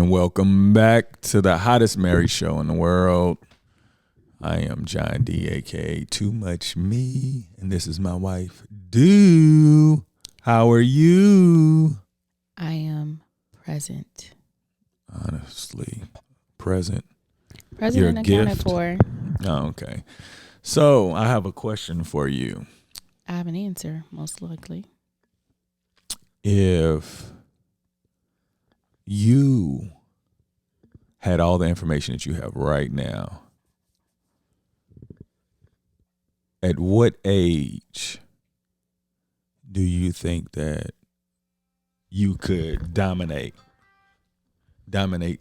And welcome back to the hottest married show in the world. I am John D, aka Too Much Me, and this is my wife, Do. How are you? I am present. Honestly, present. Present Your and accounted gift. for. Oh, okay. So I have a question for you. I have an answer, most likely. If you had all the information that you have right now, at what age do you think that you could dominate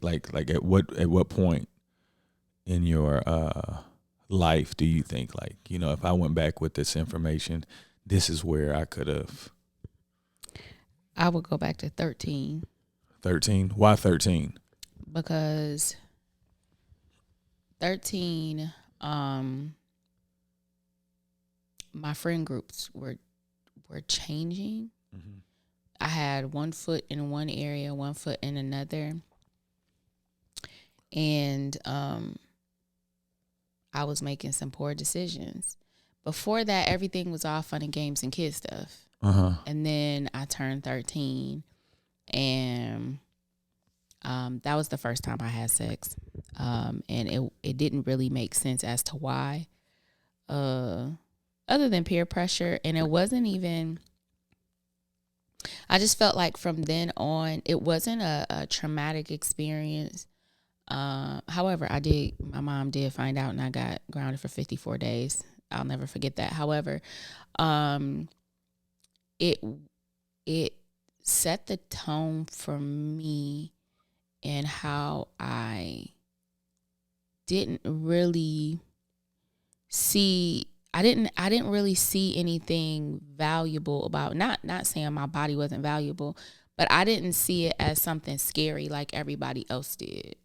like at what point in your life do you think, like, you know, if I went back with this information, this is where I could have? I would go back to 13. 13? Why 13? Because 13, my friend groups were changing. Mm-hmm. I had one foot in one area, one foot in another. And I was making some poor decisions. Before that, everything was all fun and games and kid stuff. And then I turned 13, and that was the first time I had sex. And it didn't really make sense as to why, other than peer pressure. And it wasn't even, I just felt like from then on, it wasn't a traumatic experience. However, my mom did find out, and I got grounded for 54 days. I'll never forget that. However, it set the tone for me and how I didn't really see I didn't really see anything valuable about, not saying my body wasn't valuable, but I didn't see it as something scary like everybody else did.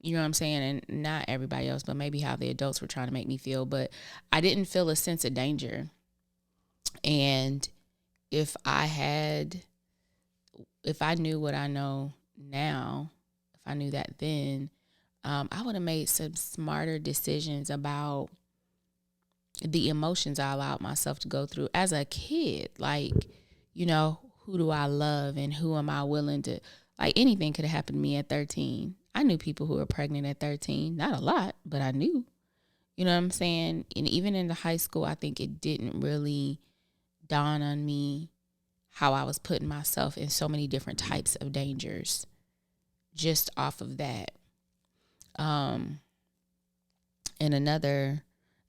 You know what I'm saying? And not everybody else, but maybe how the adults were trying to make me feel. But I didn't feel a sense of danger. And if I knew what I know now, if I knew that then, I would have made some smarter decisions about the emotions I allowed myself to go through as a kid. Like, you know, who do I love and who am I willing to, like, anything could have happened to me at 13. I knew people who were pregnant at 13. Not a lot, but I knew. You know what I'm saying? And even in the high school, I think it didn't really dawn on me how I was putting myself in so many different types of dangers just off of that. In another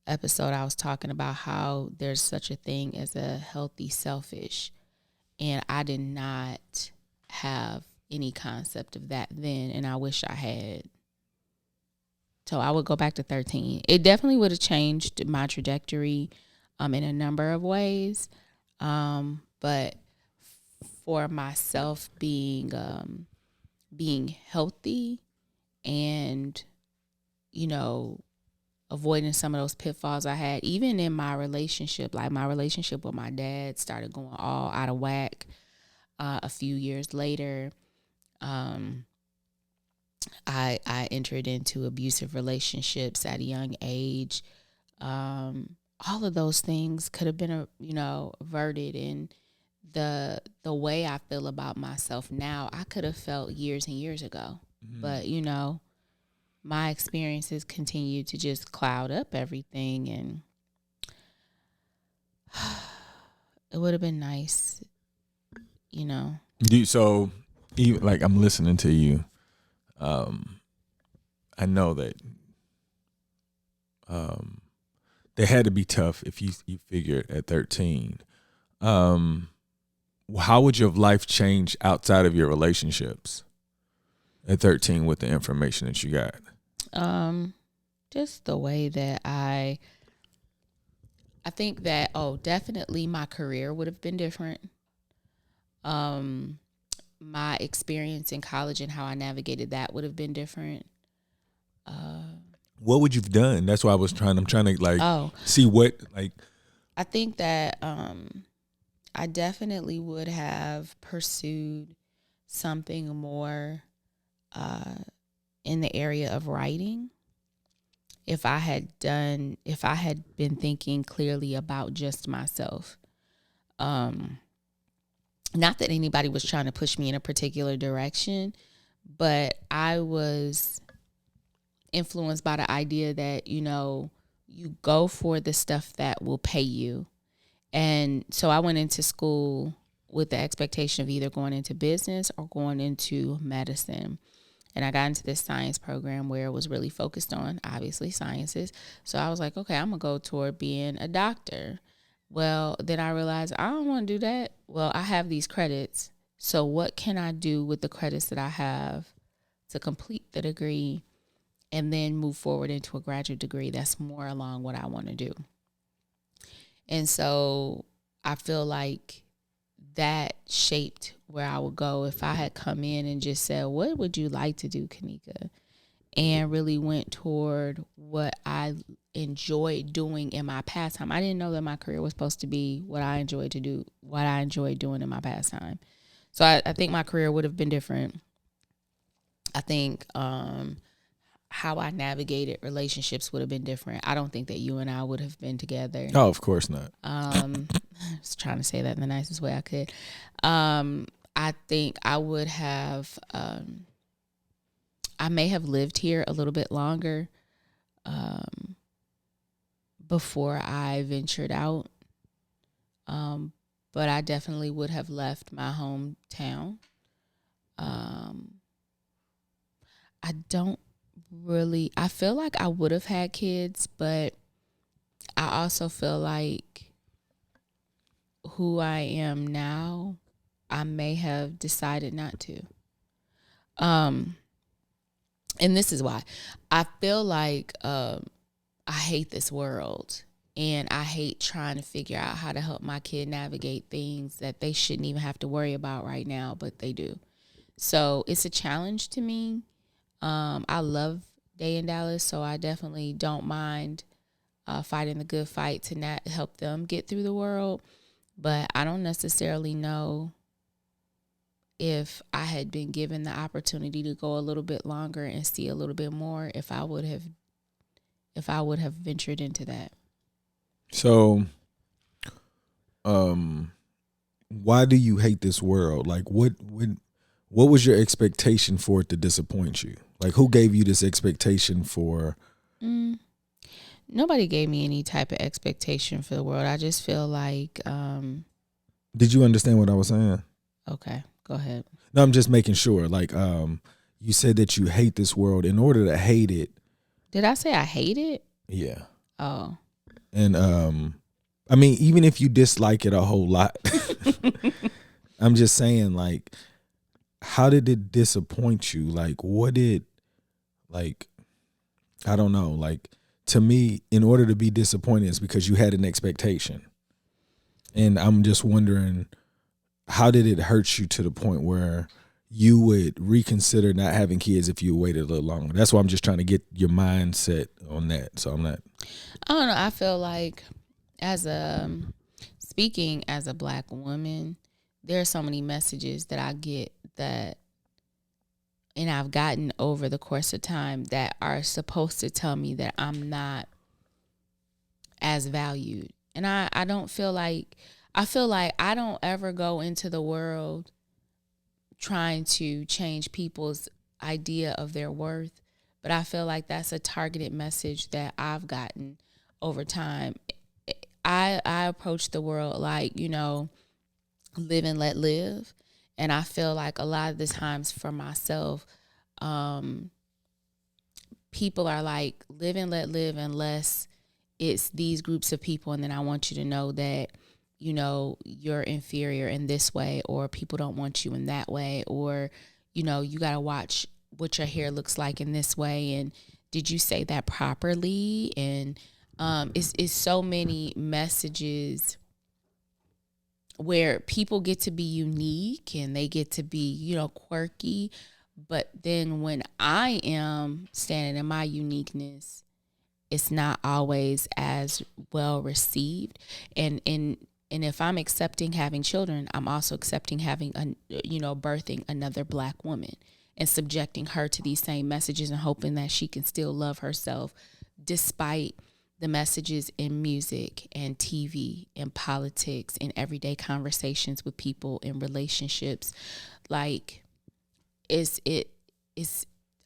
episode, I was talking about how there's such a thing as a healthy selfish. And I did not have any concept of that then, and I wish I had. So I would go back to 13. It definitely would have changed my trajectory in a number of ways. But for myself being healthy and, you know, avoiding some of those pitfalls I had, even in my relationship, like my relationship with my dad started going all out of whack a few years later. I entered into abusive relationships at a young age. All of those things could have been, averted. And the way I feel about myself now, I could have felt years and years ago. Mm-hmm. But, my experiences continue to just cloud up everything. And it would have been nice, So, even, like, I'm listening to you. I know that they had to be tough if you figured at 13. How would your life change outside of your relationships at 13 with the information that you got? Just the way that I think that, definitely my career would have been different. My experience in college and how I navigated that would have been different. What would you've done? That's why I'm trying to see what, like. I think that I definitely would have pursued something more in the area of writing if I had been thinking clearly about just myself. Not that anybody was trying to push me in a particular direction, but I was influenced by the idea that, you go for the stuff that will pay you. And so I went into school with the expectation of either going into business or going into medicine. And I got into this science program where it was really focused on, obviously, sciences. So I was like, okay, I'm going to go toward being a doctor. Well, then I realized I don't want to do that. Well, I have these credits. So what can I do with the credits that I have to complete the degree and then move forward into a graduate degree that's more along what I want to do? And so I feel like that shaped where I would go if I had come in and just said, what would you like to do, Kanika? And really went toward what I enjoyed doing in my pastime. I didn't know that my career was supposed to be what I enjoyed doing in my pastime. So I think my career would have been different. I think how I navigated relationships would have been different. I don't think that you and I would have been together. Oh, of course not. I was trying to say that in the nicest way I could. I think I would have, I may have lived here a little bit longer before I ventured out. But I definitely would have left my hometown. I feel like I would have had kids, but I also feel like who I am now, I may have decided not to. And this is why. I feel like I hate this world, and I hate trying to figure out how to help my kid navigate things that they shouldn't even have to worry about right now, but they do. So it's a challenge to me. I love Day in Dallas, so I definitely don't mind fighting the good fight to not help them get through the world. But I don't necessarily know if I had been given the opportunity to go a little bit longer and see a little bit more, if I would have ventured into that. So, why do you hate this world? Like, what was your expectation for it to disappoint you? Like, who gave you this expectation for? Nobody gave me any type of expectation for the world. I just feel like. Did you understand what I was saying? Okay, go ahead. No, I'm just making sure. Like, you said that you hate this world. In order to hate it. Did I say I hate it? Yeah. Oh. And I mean, even if you dislike it a whole lot, I'm just saying, like, how did it disappoint you? Like, I don't know. Like, to me, in order to be disappointed, it's because you had an expectation. And I'm just wondering, how did it hurt you to the point where you would reconsider not having kids if you waited a little longer? That's why I'm just trying to get your mindset on that. So I'm not. I don't know. I feel like speaking as a Black woman, there are so many messages that I get and I've gotten over the course of time that are supposed to tell me that I'm not as valued. And I feel like I don't ever go into the world trying to change people's idea of their worth. But I feel like that's a targeted message that I've gotten over time. I approach the world like, live and let live. And I feel like a lot of the times for myself, people are like, live and let live unless it's these groups of people. And then I want you to know that, you're inferior in this way, or people don't want you in that way, or, you got to watch what your hair looks like in this way. And did you say that properly? And it's so many messages where people get to be unique and they get to be, quirky. But then when I am standing in my uniqueness, it's not always as well received. And if I'm accepting having children, I'm also accepting having birthing another Black woman. and subjecting her to these same messages and hoping that she can still love herself despite the messages in music and TV and politics and everyday conversations with people in relationships. Like, it's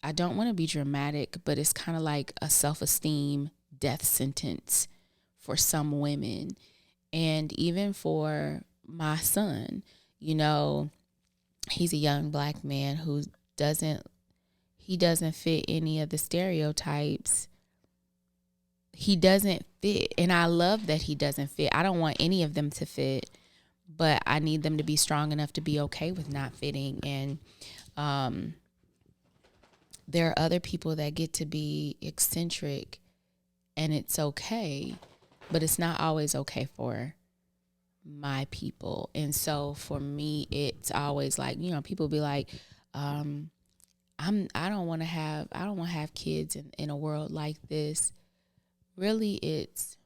I don't want to be dramatic, but it's kind of like a self-esteem death sentence for some women. And even for my son, you know, he's a young black man who doesn't fit any of the stereotypes. He doesn't fit. And I love that he doesn't fit. I don't want any of them to fit, but I need them to be strong enough to be okay with not fitting. And there are other people that get to be eccentric, and it's okay, but it's not always okay for my people. And so for me, it's always like, you know, people be like, I don't want to have kids in a world like this. Really, it's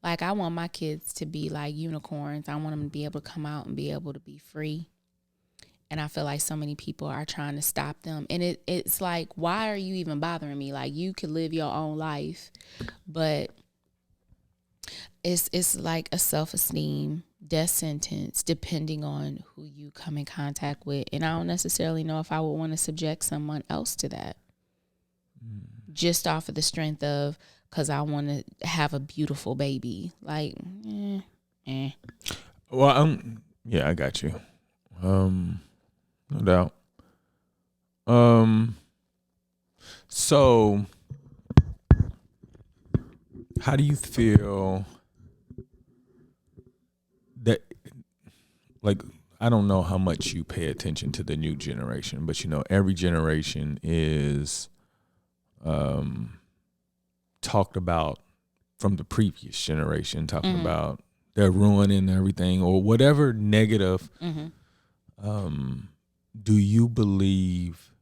like, I want my kids to be like unicorns. I want them to be able to come out and be able to be free. And I feel like so many people are trying to stop them. And it's like, why are you even bothering me? Like, you could live your own life. But it's like a self-esteem death sentence depending on who you come in contact with. And I don't necessarily know if I would want to subject someone else to that. Just off of the strength of, because I want to have a beautiful baby. Like, Well, yeah, I got you. No doubt. So how do you feel that, like, I don't know how much you pay attention to the new generation, but you know, every generation is talked about from the previous generation, talking about they're ruining everything or whatever negative. Do you believe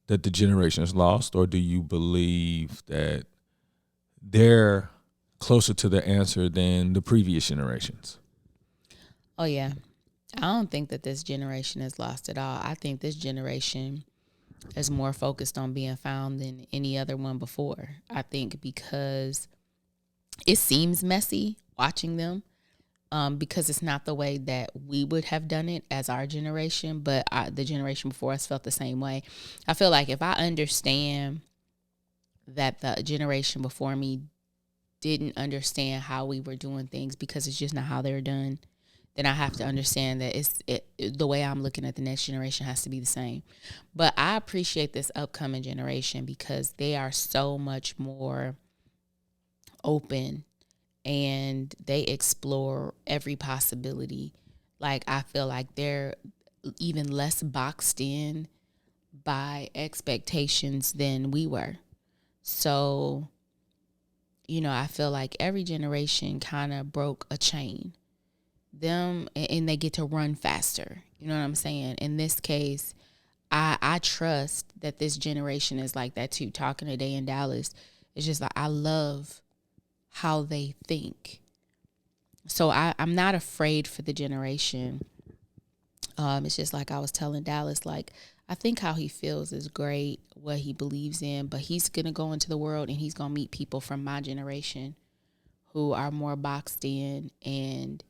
that the generation is lost, or do you believe that they're closer to the answer than the previous generations? Oh, yeah. I don't think that this generation is lost at all. I think this generation is more focused on being found than any other one before. I think because it seems messy watching them, because it's not the way that we would have done it as our generation, but the generation before us felt the same way. I feel like if I understand that the generation before me didn't understand how we were doing things because it's just not how they were done, then I have to understand that the way I'm looking at the next generation has to be the same. But I appreciate this upcoming generation because they are so much more open and they explore every possibility. Like, I feel like they're even less boxed in by expectations than we were. So, you know, I feel like every generation kind of broke a chain. And they get to run faster. You know what I'm saying? In this case, I trust that this generation is like that too. Talking today in Dallas, it's just like, I love how they think. So I'm not afraid for the generation. It's just like I was telling Dallas, like, I think how he feels is great, what he believes in, but he's going to go into the world and he's going to meet people from my generation who are more boxed in, and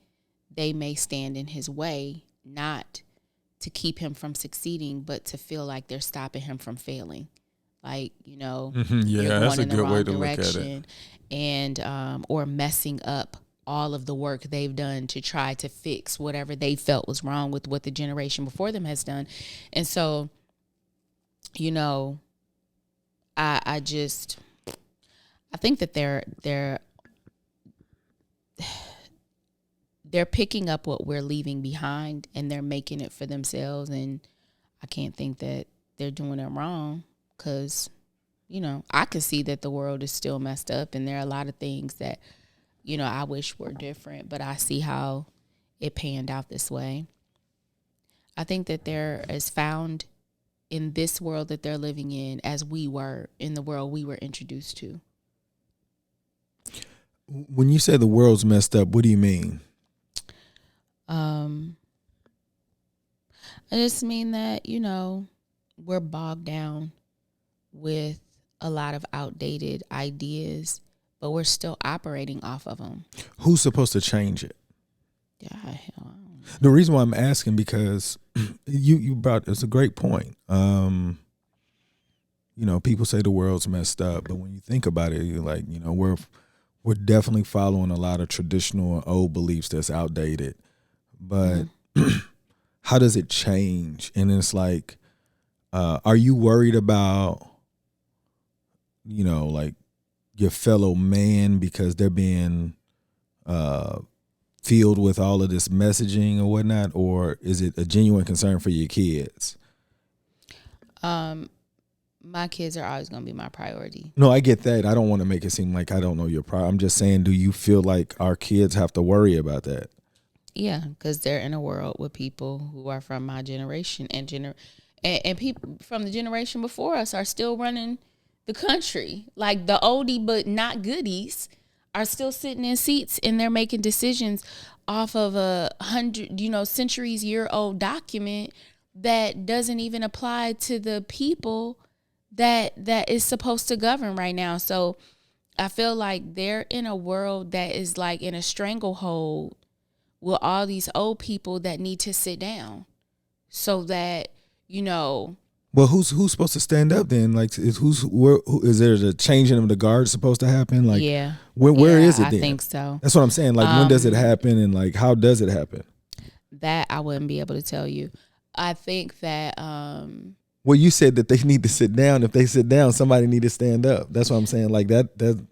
they may stand in his way, not to keep him from succeeding, but to feel like they're stopping him from failing. Like, you know, Yeah, you're that's going a in the good way wrong to look at it. direction, and or messing up all of the work they've done to try to fix whatever they felt was wrong with what the generation before them has done. And so, you know, I think that they're picking up what we're leaving behind and they're making it for themselves. And I can't think that they're doing it wrong, because, you know, I can see that the world is still messed up and there are a lot of things that, you know, I wish were different, but I see how it panned out this way. I think that they're as found in this world that they're living in as we were in the world we were introduced to. When you say the world's messed up, what do you mean? I just mean that, we're bogged down with a lot of outdated ideas, but we're still operating off of them. Who's supposed to change it? Yeah, hell, I don't know. The reason why I'm asking, because you brought, it's a great point. People say the world's messed up, but when you think about it, you're like, we're definitely following a lot of traditional and old beliefs that's outdated. But how does it change? And it's like, are you worried about, like your fellow man because they're being filled with all of this messaging or whatnot, or is it a genuine concern for your kids? My kids are always going to be my priority. No, I get that. I don't want to make it seem like I don't know your priority. I'm just saying, do you feel like our kids have to worry about that? Yeah, because they're in a world with people who are from my generation and people from the generation before us are still running the country. Like the oldie but not goodies are still sitting in seats and they're making decisions off of a centuries year old document that doesn't even apply to the people that is supposed to govern right now. So I feel like they're in a world that is like in a stranglehold with all these old people that need to sit down so that, Well, who's supposed to stand up then? Like, is there a changing of the guard supposed to happen? Like, yeah, where is it then? I think so. That's what I'm saying. Like, when does it happen, and like, how does it happen? That I wouldn't be able to tell you. I think that. Well, you said that they need to sit down. If they sit down, somebody need to stand up. That's what I'm saying. Like that.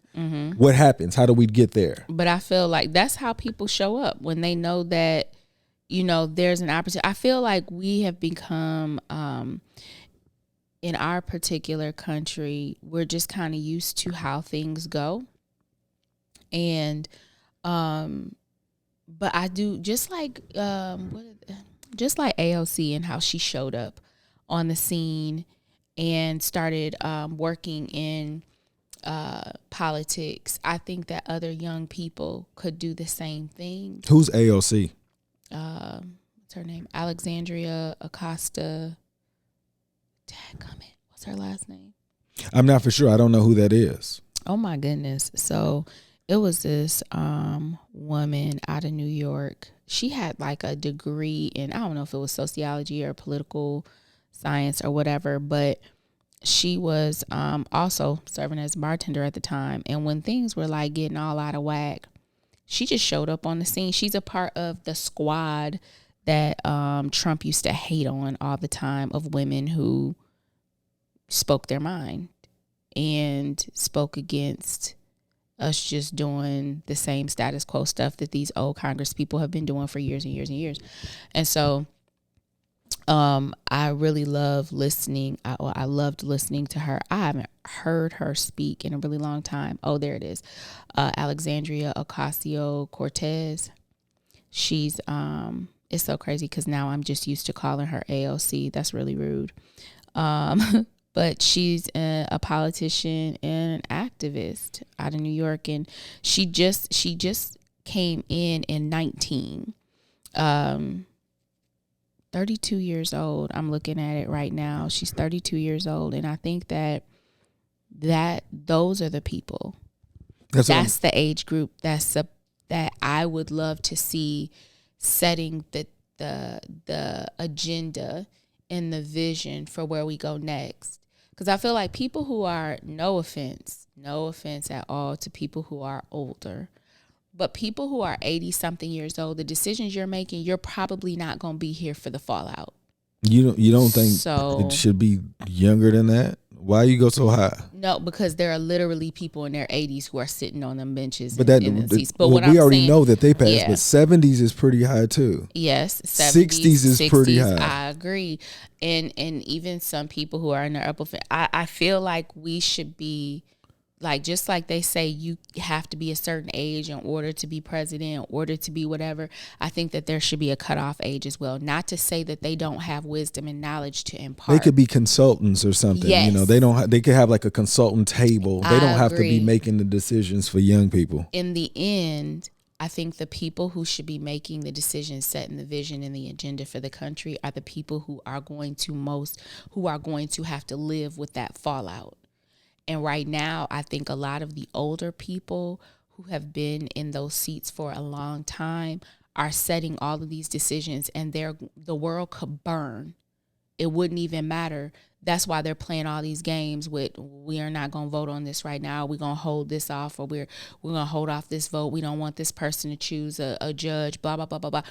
What happens? How do we get there? But I feel like that's how people show up when they know that, there's an opportunity. I feel like we have become, in our particular country, we're just kind of used to how things go. And, but I do just like AOC and how she showed up on the scene and started working in politics. I think that other young people could do the same thing. Who's AOC? What's her name? Alexandria Acosta. Dadgummit. What's her last name? I'm not for sure. I don't know who that is. Oh my goodness. So it was this woman out of New York. She had like a degree in, I don't know if it was sociology or political science or whatever, but she was also serving as a bartender at the time. And when things were like getting all out of whack, she just showed up on the scene. She's a part of the squad that Trump used to hate on all the time, of women who spoke their mind and spoke against us just doing the same status quo stuff that these old Congress people have been doing for years and years and years. And so I really love listening. I loved listening to her. I haven't heard her speak in a really long time. Oh, there it is. Alexandria Ocasio-Cortez. She's, it's so crazy because now I'm just used to calling her AOC. That's really rude. But she's a politician and an activist out of New York. And she just came in 19. 32 years old. I'm looking at it right now. She's 32 years old. And I think that those are the people. That's the age group that I would love to see setting the agenda and the vision for where we go next. Because I feel like people who are, no offense at all to people who are older, but people who are 80 something years old, the decisions you're making, you're probably not going to be here for the fallout. You don't think it should be younger than that? Why you go so high? No, because there are literally people in their 80s who are sitting on them benches in the seats. But what we already know that they passed, yeah. But 70s is pretty high too. Yes, 70s is pretty high. I agree. And even some people who are in their upper, I feel like we should be, like, just like they say you have to be a certain age in order to be president, in order to be whatever, I think that there should be a cutoff age as well. Not to say that they don't have wisdom and knowledge to impart. They could be consultants or something. Yes. They could have like a consultant table. They don't have to be making the decisions for young people. In the end, I think the people who should be making the decisions, setting the vision and the agenda for the country are the people who are going to have to live with that fallout. And right now, I think a lot of the older people who have been in those seats for a long time are setting all of these decisions, and the world could burn. It wouldn't even matter. That's why they're playing all these games with, we are not going to vote on this right now. We're going to hold this off, or we're going to hold off this vote. We don't want this person to choose a judge, blah, blah, blah, blah, blah.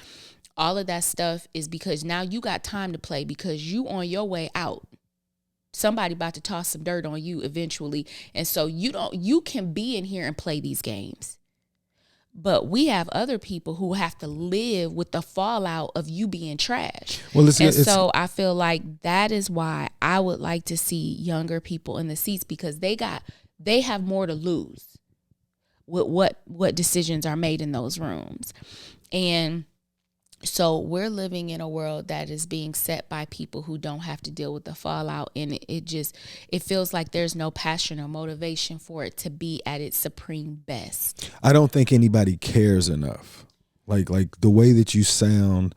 All of that stuff is because now you got time to play, because you on your way out. Somebody about to toss some dirt on you eventually. And so you can be in here and play these games. But we have other people who have to live with the fallout of you being trash. Well, so I feel like that is why I would like to see younger people in the seats, because they have more to lose with what decisions are made in those rooms. And so we're living in a world that is being set by people who don't have to deal with the fallout. And it feels like there's no passion or motivation for it to be at its supreme best. I don't think anybody cares enough. Like the way that you sound,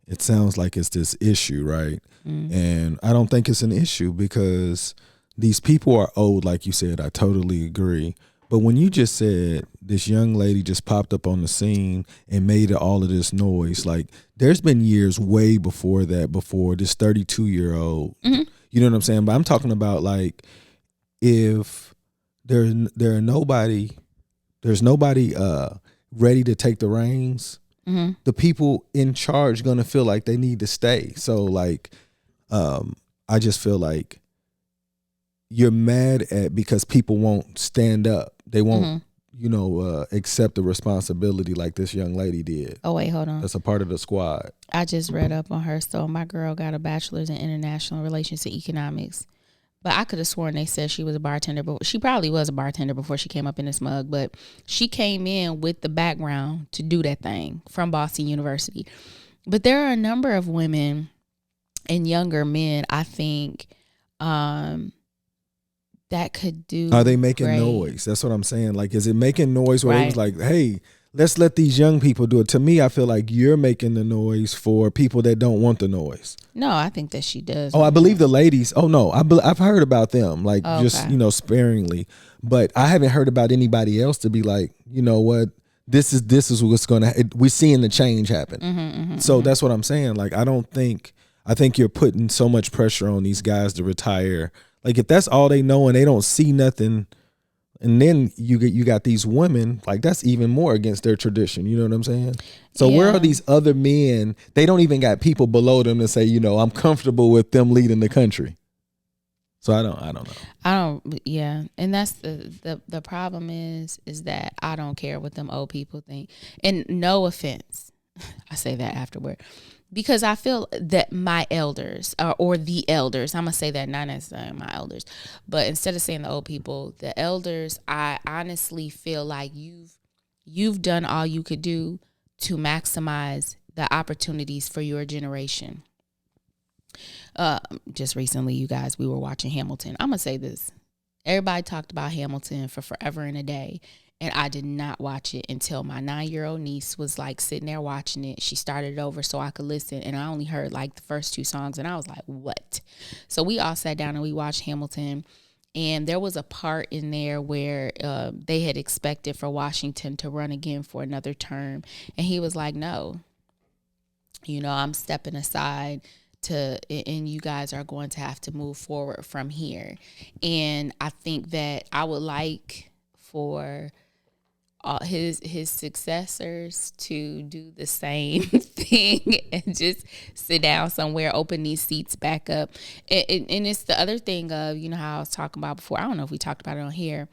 it sounds like it's this issue, right? Mm-hmm. And I don't think it's an issue, because these people are old, like you said. I totally agree. But when you just said this young lady just popped up on the scene and made all of this noise, like there's been years way before that, before this 32-year-old, mm-hmm. You know what I'm saying? But I'm talking about, like, if there's nobody ready to take the reins, mm-hmm. the people in charge going to feel like they need to stay. So like, I just feel like you're mad at, because people won't stand up. They won't, mm-hmm. Accept the responsibility like this young lady did. Oh, wait, hold on. That's a part of the squad. I just read up on her. So my girl got a bachelor's in international relations and economics. But I could have sworn they said she was a bartender. But she probably was a bartender before she came up in this mug. But she came in with the background to do that thing from Boston University. But there are a number of women and younger men, I think, that could do. Are they making great noise? That's what I'm saying. Like, is it making noise where it was like, hey, let's let these young people do it? To me, I feel like you're making the noise for people that don't want the noise. No, I think that she does. Oh, I believe the ladies. Oh, no, I've heard about them, like, just, sparingly. But I haven't heard about anybody else to be like, you know what, this is what's going to, we're seeing the change happen. Mm-hmm, mm-hmm, so that's what I'm saying. Like, I think you're putting so much pressure on these guys to retire. Like, if that's all they know and they don't see nothing, and then you got these women, like, that's even more against their tradition. You know what I'm saying? So where are these other men? They don't even got people below them to say, I'm comfortable with them leading the country. So I don't know. Yeah. And that's the problem is that I don't care what them old people think. And no offense, I say that afterward. Because I feel that my elders, or the elders, I'm going to say that, not necessarily my elders, but instead of saying the old people, the elders, I honestly feel like you've done all you could do to maximize the opportunities for your generation. Just recently, you guys, we were watching Hamilton. I'm going to say this. Everybody talked about Hamilton for forever and a day. And I did not watch it until my 9-year-old niece was like sitting there watching it. She started it over so I could listen. And I only heard like the first 2 songs. And I was like, what? So we all sat down and we watched Hamilton. And there was a part in there where they had expected for Washington to run again for another term. And he was like, no, I'm stepping aside and you guys are going to have to move forward from here. And I think that I would like for his successors to do the same thing and just sit down somewhere, open these seats back up. And it's the other thing of, how I was talking about before. I don't know if we talked about it on here,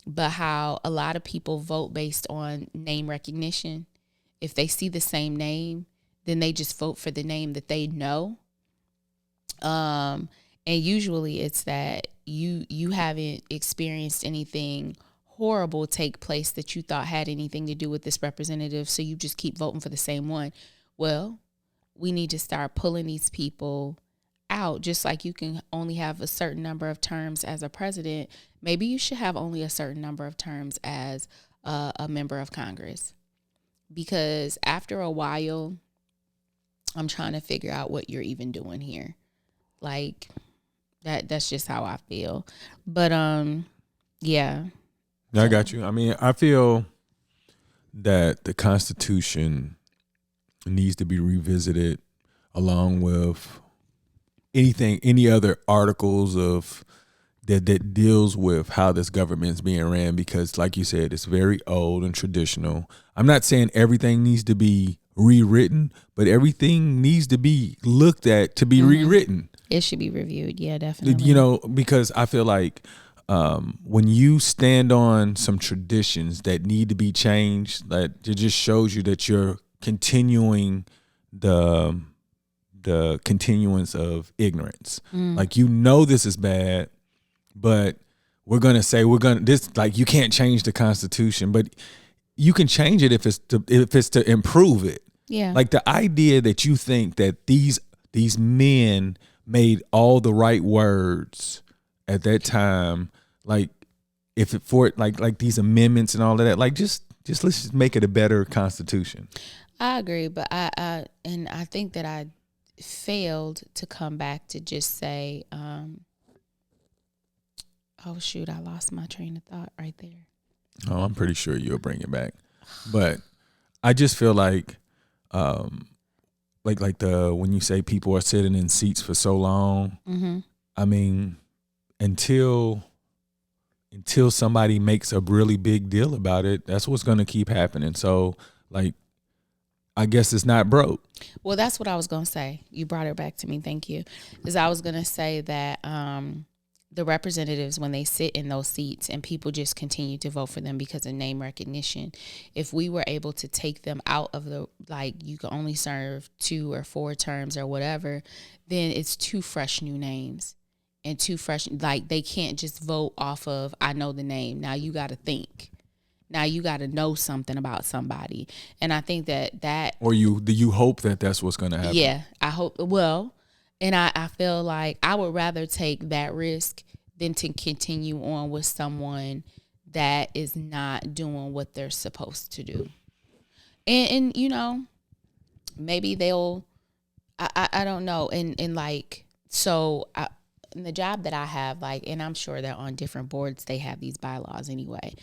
but how a lot of people vote based on name recognition. If they see the same name, then they just vote for the name that they know. And usually it's that you haven't experienced anything horrible take place that you thought had anything to do with this representative, so you just keep voting for the same one. Well, we need to start pulling these people out. Just like you can only have a certain number of terms as a president, maybe you should have only a certain number of terms as a member of Congress, because after a while, I'm trying to figure out what you're even doing here. Like that's just how I feel. But yeah. I got you. I mean, I feel that the Constitution needs to be revisited along with any other articles of that deals with how this government's being ran, because like you said, it's very old and traditional. I'm not saying everything needs to be rewritten, but everything needs to be looked at to be rewritten. It should be reviewed. Yeah, definitely. You know, because I feel like when you stand on some traditions that need to be changed, that it just shows you that you're continuing the continuance of ignorance. Like, you know, this is bad, but we're gonna say this, like, you can't change the Constitution, but you can change it if it's to improve it. Yeah. Like, the idea that you think that these men made all the right words at that time, like, if it for it, like these amendments and all of that, like, just let's just make it a better Constitution. I agree, but I think that I failed to come back to just say, oh shoot, I lost my train of thought right there. Oh, I'm pretty sure you'll bring it back, but I just feel like when you say people are sitting in seats for so long, I mean, until somebody makes a really big deal about it, that's what's going to keep happening. So, like, I guess it's not broke. Well, that's what I was going to say. You brought it back to me. Thank you. Because I was going to say that the representatives, when they sit in those seats and people just continue to vote for them because of name recognition, if we were able to take them out of the, like, you can only serve 2 or 4 terms or whatever, then it's 2 fresh new names. And 2 fresh, like, they can't just vote off of, I know the name. Now you got to think. Now you got to know something about somebody. And I think that. Or do you hope that that's what's going to happen? Yeah, I hope. Well, and I feel like I would rather take that risk than to continue on with someone that is not doing what they're supposed to do. And you know, maybe they'll, I don't know. And like, so in the job that I have, like, and I'm sure that on different boards, they have these bylaws anyway,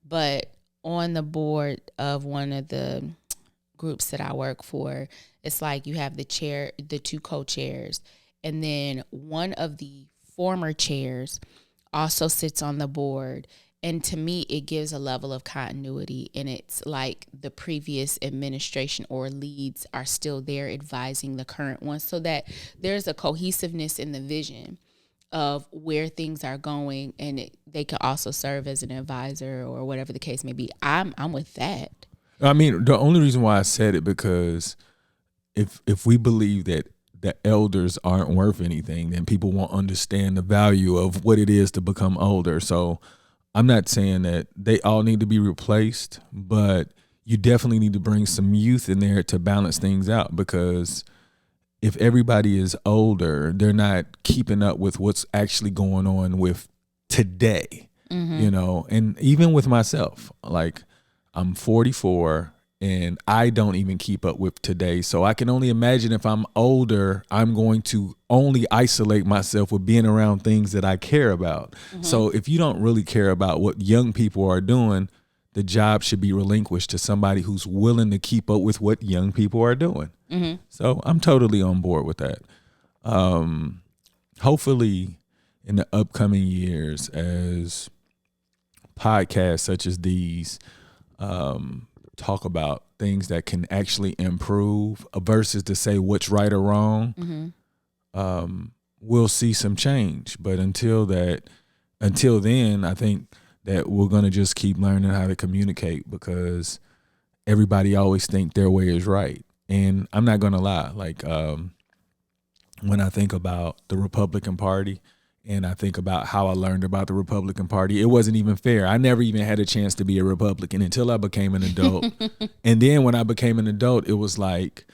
but on the board of one of the groups that I work for, it's like you have the chair, the 2 co-chairs, and then one of the former chairs also sits on the board. And to me, it gives a level of continuity, and it's like the previous administration or leads are still there advising the current one, so that there's a cohesiveness in the vision of where things are going, and they can also serve as an advisor or whatever the case may be. I'm with that. I mean, the only reason why I said it, because if we believe that the elders aren't worth anything, then people won't understand the value of what it is to become older. So I'm not saying that they all need to be replaced, but you definitely need to bring some youth in there to balance things out, because if everybody is older, they're not keeping up with what's actually going on with today, you know? And even with myself, like, I'm 44 and I don't even keep up with today. So I can only imagine if I'm older, I'm going to only isolate myself with being around things that I care about. So if you don't really care about what young people are doing, the job should be relinquished to somebody who's willing to keep up with what young people are doing. So I'm totally on board with that. Hopefully in the upcoming years, as podcasts such as these talk about things that can actually improve versus to say what's right or wrong, we'll see some change. But until then, I think that we're going to just keep learning how to communicate, because everybody always think their way is right. And I'm not going to lie, like, when I think about the Republican Party and I think about how I learned about the Republican Party, it wasn't even fair. I never even had a chance to be a Republican until I became an adult. And then when I became an adult, it was like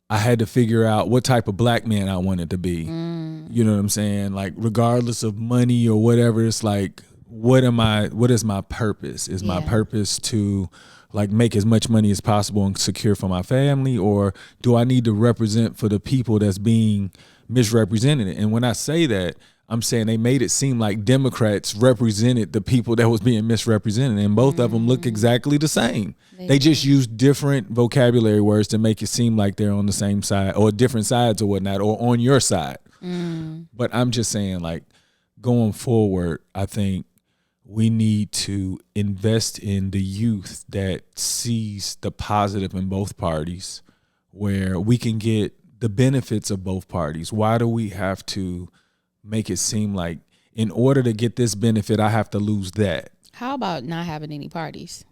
I had to figure out what type of black man I wanted to be. You know what I'm saying? Like, regardless of money or whatever, it's like, what is my purpose? Is my purpose to like make as much money as possible and secure for my family, or do I need to represent for the people that's being misrepresented? And when I say that, I'm saying they made it seem like Democrats represented the people that was being misrepresented, and both of them look exactly the same. They just use different vocabulary words to make it seem like they're on the same side or different sides or whatnot, or on your side. But I'm just saying, like, going forward, I think we need to invest in the youth that sees the positive in both parties, where we can get the benefits of both parties. Why do we have to make it seem like in order to get this benefit, I have to lose that? How about not having any parties?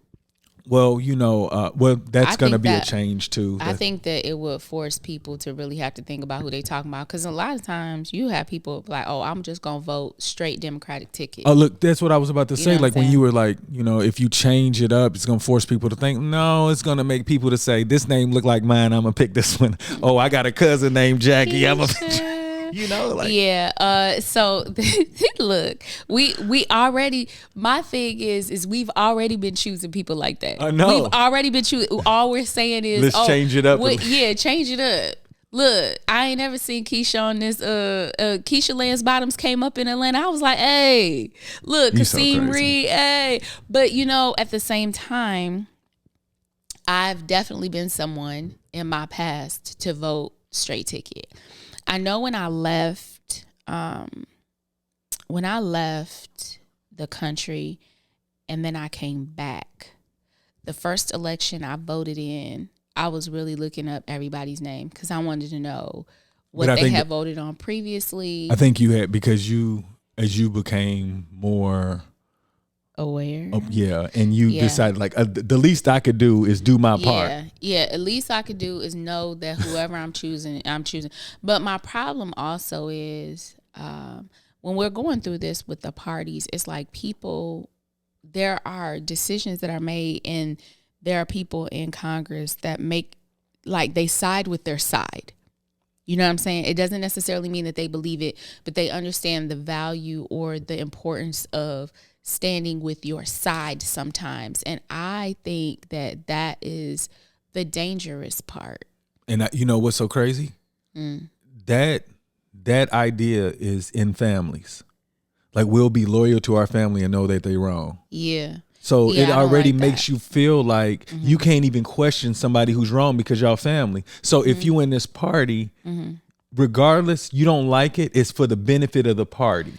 Well, that's going to be a change too. I think that it would force people to really have to think about who they talking about, because a lot of times you have people like, oh, I'm just going to vote straight Democratic ticket. Oh, look, that's what I was about to say. Like when you were like, if you change it up, it's going to force people to think, no, it's going to make people to say, this name look like mine, I'm going to pick this one. Oh, I got a cousin named Jackie. I'm going to so look, we already, my thing is we've already been choosing people like that. I know. We've already been choosing. All we're saying is, let's change it up. Change it up. Look, I ain't never seen Keisha on this. Keisha Lance Bottoms came up in Atlanta. I was like, hey, look, Kasim Reed, hey. But at the same time, I've definitely been someone in my past to vote straight ticket. I know when I left the country and then I came back, the first election I voted in, I was really looking up everybody's name because I wanted to know what they had voted on previously. I think you had, because as you became more aware. And you decided like the least I could do is do my part. At least I could do is know that whoever I'm choosing. But my problem also is when we're going through this with the parties, it's like there are decisions that are made, and there are people in Congress that make, like, they side with their side. You know what I'm saying? It doesn't necessarily mean that they believe it, but they understand the value or the importance of standing with your side sometimes. And I think that is the dangerous part. And you know what's so crazy? That idea is in families. Like, we'll be loyal to our family and know that they're wrong. Yeah. So it already makes you feel like you can't even question somebody who's wrong because y'all family. So if you in this party, regardless, you don't like it, it's for the benefit of the party.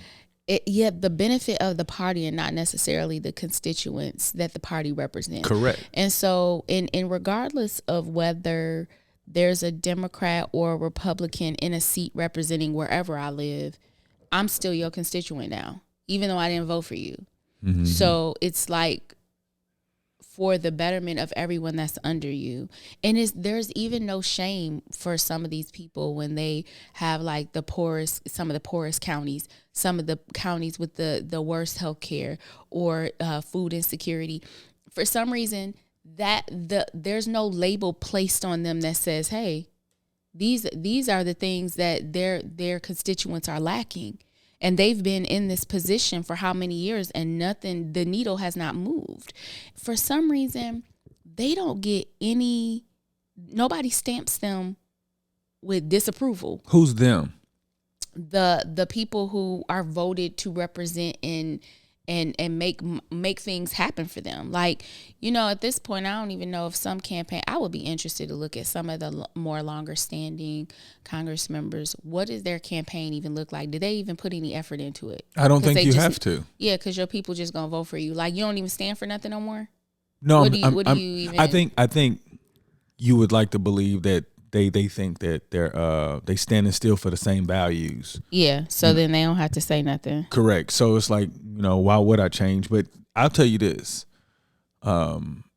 The benefit of the party and not necessarily the constituents that the party represents. Correct. And so in regardless of whether there's a Democrat or a Republican in a seat representing wherever I live, I'm still your constituent now, even though I didn't vote for you. Mm-hmm. So it's like for the betterment of everyone that's under you. And there's even no shame for some of these people when they have like some of the poorest counties, some of the counties with the worst healthcare or food insecurity. For some reason, there's no label placed on them that says, hey, these are the things that their constituents are lacking. And they've been in this position for how many years, and the needle has not moved. For some reason, they don't get nobody stamps them with disapproval. Who's them? The people who are voted to represent and make things happen for them. Like, at this point, I don't even know if some campaign, I would be interested to look at some of the more longer standing Congress members. What does their campaign even look like? Do they even put any effort into it? I don't think you have to. Yeah, because your people just going to vote for you. Like, you don't even stand for nothing no more? No, I think you would like to believe that they think that they standing still for the same values. Yeah, so then they don't have to say nothing. Correct. So it's like, why would I change? But I'll tell you this.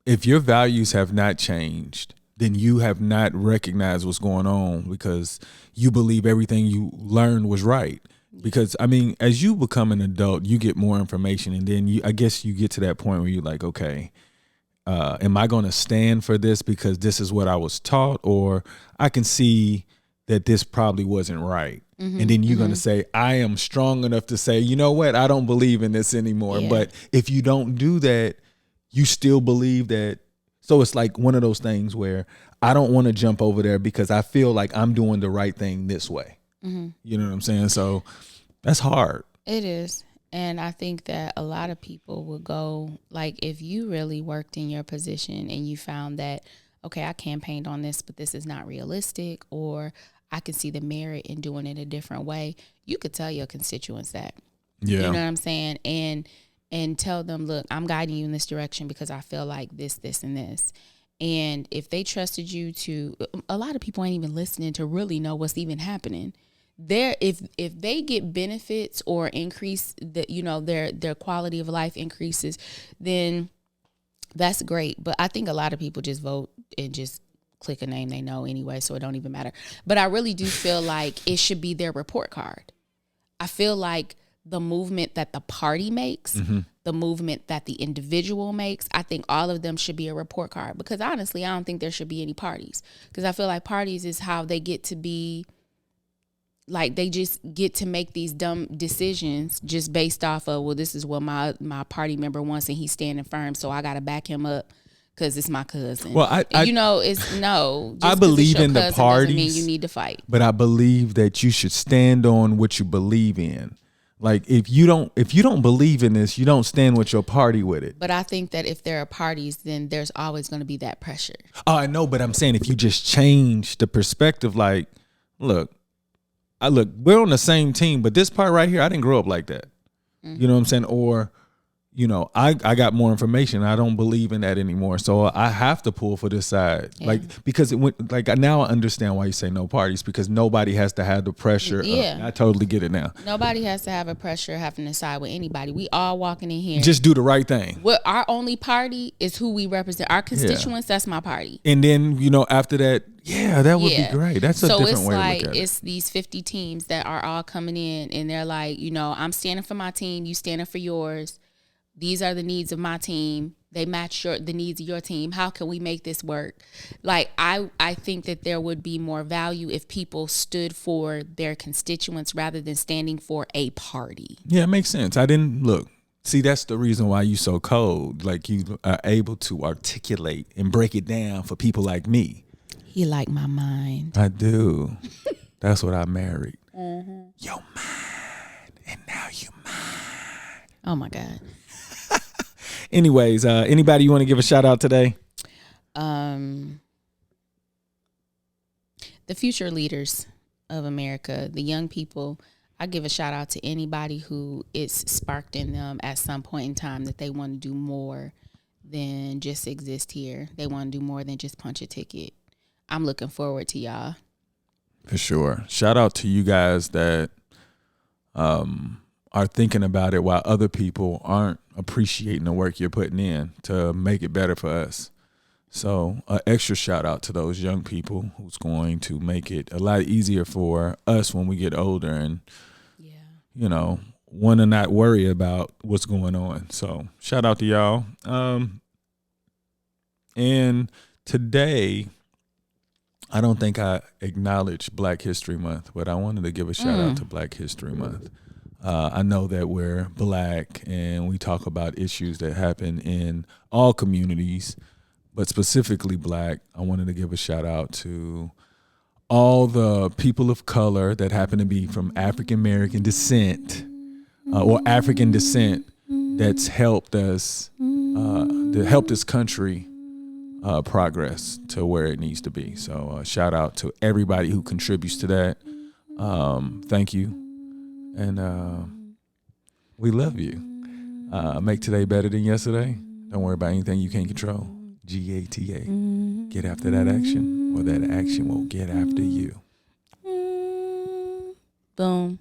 If your values have not changed, then you have not recognized what's going on because you believe everything you learned was right. Because, as you become an adult, you get more information, and then I guess you get to that point where you're like, okay, am I going to stand for this because this is what I was taught, or I can see that this probably wasn't right. Mm-hmm, and then you're going to say, I am strong enough to say, you know what? I don't believe in this anymore. Yeah. But if you don't do that, you still believe that So it's like one of those things where I don't want to jump over there because I feel like I'm doing the right thing this way. Mm-hmm. You know what I'm saying? So that's hard. It is. And I think that a lot of people will go, like, if you really worked in your position and you found that, okay, I campaigned on this, but this is not realistic, or I can see the merit in doing it a different way, you could tell your constituents that. Yeah. You know what I'm saying? And tell them, look, I'm guiding you in this direction because I feel like this, and this. And if they trusted you to, a lot of people ain't even listening to really know what's even happening. If they get benefits or increase their quality of life increases, then that's great. But I think a lot of people just vote and just click a name they know anyway, so it don't even matter. But I really do feel like it should be their report card. I feel like the movement that the party makes, mm-hmm. the movement that the individual makes, I think all of them should be a report card. Because honestly, I don't think there should be any parties. Because I feel like parties is how they get to be, like, they just get to make these dumb decisions just based off of, well, this is what my party member wants and he's standing firm, so I got to back him up because it's my cousin. Well, it's no. I believe in the parties. Doesn't mean you need to fight. But I believe that you should stand on what you believe in. Like, if you don't believe in this, you don't stand with your party with it. But I think that if there are parties, then there's always going to be that pressure. Oh, I know, but I'm saying if you just change the perspective, like, look, we're on the same team, but this part right here, I didn't grow up like that. Mm-hmm. You know what I'm saying? Or, I got more information. I don't believe in that anymore. So I have to pull for this side. Yeah. Like, because it went, like, now I understand why you say no parties, because nobody has to have the pressure. Yeah. I totally get it now. Nobody has to have a pressure having to side with anybody. We all walking in here. Just do the right thing. Our only party is who we represent. Our constituents, that's my party. And then, after that, that would be great. That's a different way to look at it. It's these 50 teams that are all coming in and they're like, I'm standing for my team, you standing for yours. These are the needs of my team. They match the needs of your team. How can we make this work? Like, I think that there would be more value if people stood for their constituents rather than standing for a party. Yeah, it makes sense. I didn't look. See, that's the reason why you so cold. Like, you are able to articulate and break it down for people like me. He like my mind. I do. That's what I married. Mm-hmm. Your mind, and now you mine. Oh my God. Anyways, anybody you want to give a shout out today? The future leaders of America, the young people. I give a shout out to anybody who it's sparked in them at some point in time that they want to do more than just exist here. They want to do more than just punch a ticket. I'm looking forward to y'all. For sure. Shout out to you guys that are thinking about it while other people aren't appreciating the work you're putting in to make it better for us. So an extra shout out to those young people who's going to make it a lot easier for us when we get older and, want to not worry about what's going on. So shout out to y'all. And today, I don't think I acknowledged Black History Month, but I wanted to give a shout out to Black History Month. I know that we're Black and we talk about issues that happen in all communities, but specifically Black. I wanted to give a shout out to all the people of color that happen to be from African American descent or African descent that's helped us, that helped this country progress to where it needs to be. So shout out to everybody who contributes to that. Thank you. And we love you. Make today better than yesterday. Don't worry about anything you can't control. GATA. Get after that action, or that action will get after you. Boom.